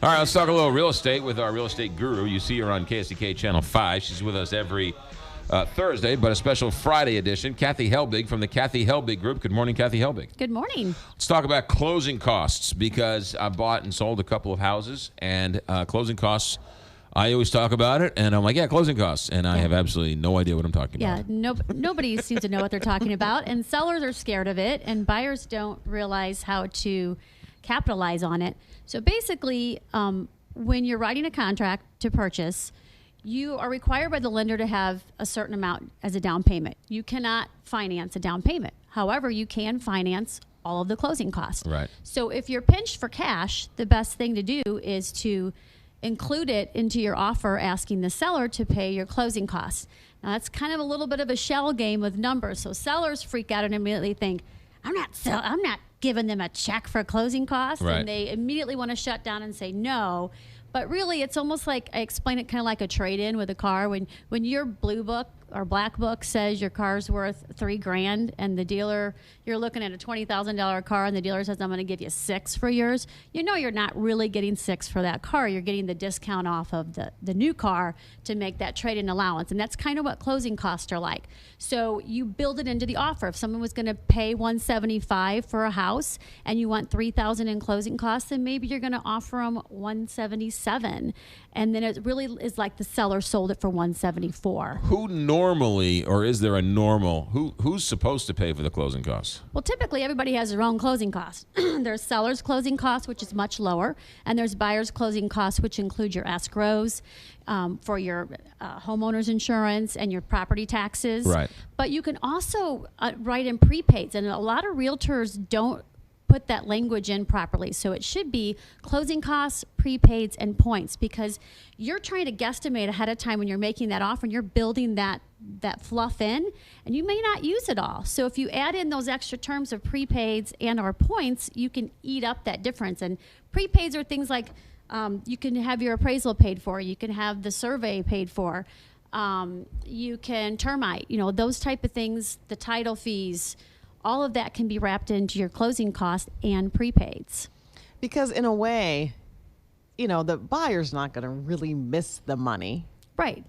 All right, let's talk a little real estate with our real estate guru. You see her on KSDK Channel 5. She's with us every Thursday, but a special Friday edition. Kathy Helbig from the Kathy Helbig Group. Good morning, Kathy Helbig. Good morning. Let's talk about closing costs, because I bought and sold a couple of houses, and closing costs, I always talk about it, and I'm like, yeah, closing costs, and I have absolutely no idea what I'm talking about. Yeah, nobody seems to know what they're talking about, and sellers are scared of it, and buyers don't realize how to capitalize on it. So basically, when you're writing a contract to purchase, you are required by the lender to have a certain amount as a down payment. You cannot finance a down payment. However, you can finance all of the closing costs. Right. So if you're pinched for cash, the best thing to do is to include it into your offer, asking the seller to pay your closing costs. Now, that's kind of a little bit of a shell game with numbers. So sellers freak out and immediately think, I'm not giving them a check for closing costs. Right. And they immediately want to shut down and say no. But really, it's almost like, I explain it kind of like a trade-in with a car. When your blue book or black book says your car's worth $3,000, and the dealer, you're looking at a $20,000 car, and the dealer says, I'm going to give you $6,000 for yours, you know you're not really getting $6,000 for that car. You're getting the discount off of the new car to make that trade-in allowance. And that's kind of what closing costs are like. So you build it into the offer. If someone was going to pay $175,000 for a house and you want $3,000 in closing costs, then maybe you're going to offer them $177,000. And then it really is like the seller sold it for $174,000. Who normally, or is there a normal, who's supposed to pay for the closing costs? Well, typically everybody has their own closing costs. There's seller's closing costs, which is much lower, and there's buyer's closing costs, which include your escrows for your homeowner's insurance and your property taxes. Right. But you can also write in prepaids, and a lot of realtors don't put that language in properly. So it should be closing costs, prepaids, and points, because you're trying to guesstimate ahead of time when you're making that offer, and you're building that fluff in, and you may not use it all. So if you add in those extra terms of prepaids and or points, you can eat up that difference. And prepaids are things like you can have your appraisal paid for, you can have the survey paid for, you can termite, those type of things, the title fees, all of that can be wrapped into your closing costs and prepaids. Because in a way, the buyer's not going to really miss the money. Right.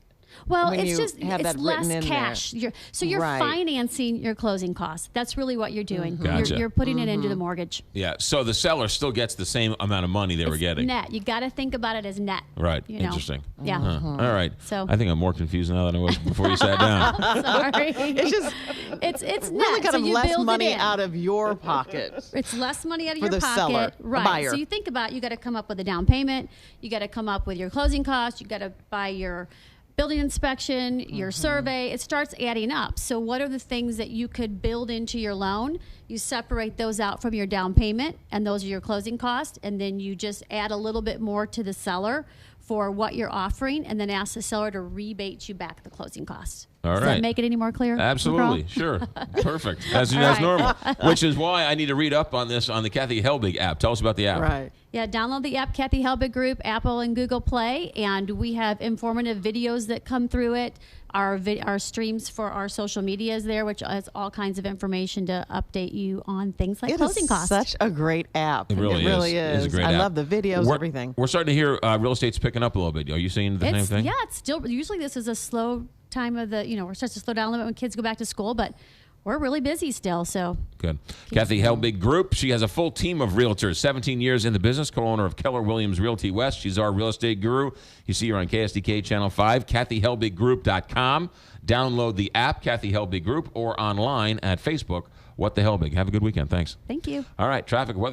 Well, When it's you just have it's that less written in cash. You're Right. financing your closing costs. That's really what you're doing. Gotcha. You're putting it into the mortgage. Yeah, so the seller still gets the same amount of money they were getting. Net. You got to think about it as net. Right. you know. Interesting. Yeah. Huh. All right. So- I think I'm more confused now than I was before you sat down. Sorry. It's just it's really net. kind of so you less build money it in. out of your pocket. It's less money out of For your the pocket. seller, the Right. buyer. So you think about, you got to come up with a down payment. You got to come up with your closing costs. You got to buy your building inspection, your survey. It starts adding up. So what are the things that you could build into your loan? You separate those out from your down payment, and those are your closing costs. And then you just add a little bit more to the seller for what you're offering, and then ask the seller to rebate you back the closing costs. All Does right. that make it any more clear? Absolutely. Sure. Perfect. As right. normal. Which is why I need to read up on this on the Kathy Helbig app. Tell us about the app. Right. Yeah, download the app, Kathy Helbig Group, Apple and Google Play, and we have informative videos that come through it. Our streams for our social media is there, which has all kinds of information to update you on things like closing costs. Such a great app. It really is. It's a great I app. love the videos, everything. We're starting to hear real estate's picking up a little bit. Are you seeing the same thing? Yeah, it's still, usually this is a slow time of the, we're starting to slow down a little bit when kids go back to school, but we're really busy still, so. Good. Kathy Helbig Group. She has a full team of realtors, 17 years in the business, co-owner of Keller Williams Realty West. She's our real estate guru. You see her on KSDK Channel 5, KathyHelbigGroup.com. Download the app, Kathy Helbig Group, or online at Facebook, What the Helbig. Have a good weekend. Thanks. Thank you. All right, traffic weather.